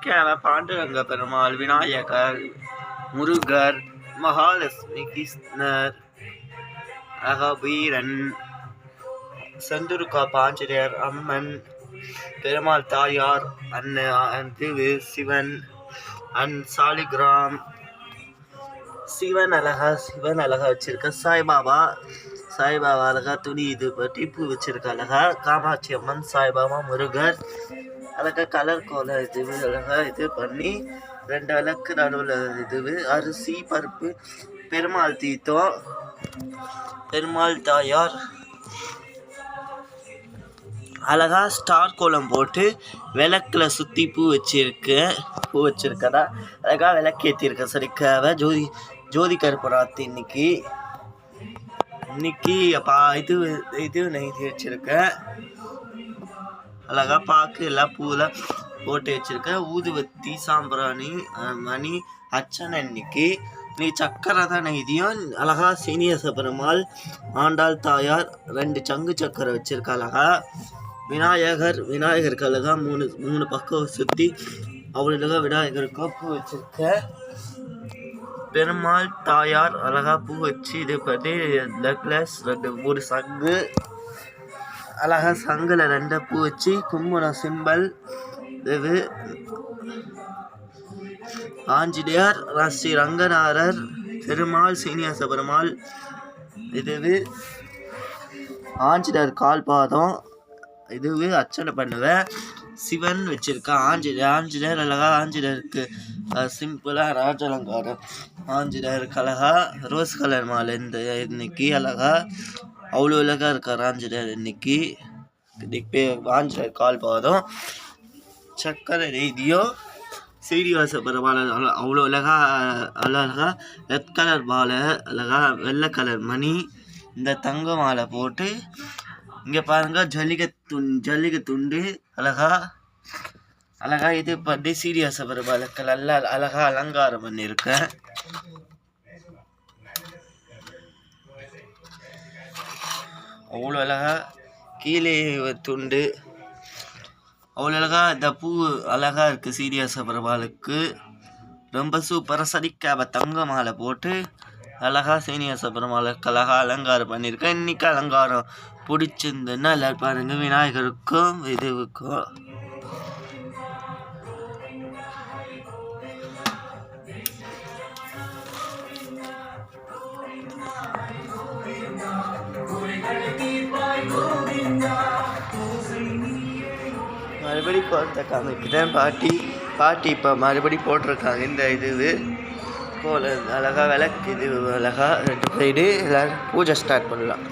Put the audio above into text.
சனிக்கிழமை பாண்டுரங்க பெருமாள், விநாயகர், முருகர், மகாலட்சுமி, கிருஷ்ணர், வீரன், செந்துருக்கா பாஞ்சரியர், அம்மன், பெருமாள் தாயார், சிவன், சாலிகிராம், சிவன் அழகா வச்சிருக்க, சாய்பாபா அழகா துணி இது டிப்பு வச்சிருக்க அழகா, காமாட்சி அம்மன், சாய்பாபா, முருகர் அழகா கலர் கோல இது அழகா இது பண்ணி 2 விளக்கு நடுவில் இது அரிசி பருப்பு, பெருமாள் தீர்த்தம், பெருமாள் தாயார் அழகா ஸ்டார் கோலம் போட்டு விளக்குல சுற்றி பூ வச்சிருக்கதா அழகா விளக்கேற்றிருக்க. சரிக்காக ஜோதி கருப்பராத்து இன்னைக்கு அப்பா இது நெய்தி வச்சிருக்க. அழகா பாக்கு எல்லாம் பூவில் போட்டு வச்சிருக்க. ஊதுவத்தி, சாம்பிராணி, மணி, அர்ச்சனை இன்னைக்கு சக்கரை தான் நெய்தியும். அழகா சீனியச பெருமாள், ஆண்டாள் தாயார் 2 சங்கு சக்கரை வச்சிருக்க. அழகா விநாயகருக்கு அழகா 3 பக்கம் சுற்றி அவ்வளோ விநாயகருக்கு பூ வச்சிருக்க. பெருமாள் தாயார் அழகா பூ வச்சு இது பண்ணி நெக்லஸ் 3 சங்கு அழகா சங்குல 2 பூ வச்சு கும்புணம் சிம்பல் இது. ஆஞ்சநேயர், ஸ்ரீ ரங்கநாதர், பெருமாள், சீனியாச பெருமாள் இது ஆஞ்சநேயர் கால் பாதம் இது அர்ச்சனை பண்ணுவேன். சிவன் வச்சிருக்கா. ஆஞ்சநேயர் அழகா ஆஞ்சநேயருக்கு சிம்பிளா ராஜலங்காரம். ஆஞ்சநேயருக்கு அழகா ரோஸ் கலர் மாலை இன்னைக்கு அழகா அவ்வளோ அழகா இருக்கார் ஆஞ்சநேயர் இன்னைக்கு ஆஞ்சநேயர் கால் பாதம். சக்கரை நெய்தியோ சீனிவாச பெருமாள் அவ்வளோ அழகா ரெட் கலர் மாலை அழகா வெள்ளை கலர் மணி இந்த தங்க மாலை போட்டு இங்கே பாருங்க ஜல்லிக்கை துண்டு அழகா இது பண்ணி சீனிவாச பெருமாளுக்கு நல்லா அழகா அலங்காரம் பண்ணியிருக்கேன். அவ்வளோ அழகா கீழே துண்டு அவ்வளோ அழகா இந்த பூ அழகா இருக்கு. சீனிவாச பெருமாளுக்கு ரொம்ப சூப்பராக சனிக்காக தங்க மாலை போட்டு அழகா சீனிவாச பெருமாளுக்கு அழகா அலங்காரம் பண்ணியிருக்கேன். இன்னைக்கு அலங்காரம் பிடிச்சிருந்துன்னா எல்லாரும் பாருங்க. விநாயகருக்கும் இதுவுக்கும் மறுபடியும் கோலத்தை காமிக்கிறேன். பாட்டி இப்போ மறுபடியும் போட்டிருக்காங்க இந்த இது கோல அழகா விளக்கு இது அழகா 2 சைடு எல்லோரும் பூஜை ஸ்டார்ட் பண்ணலாம்.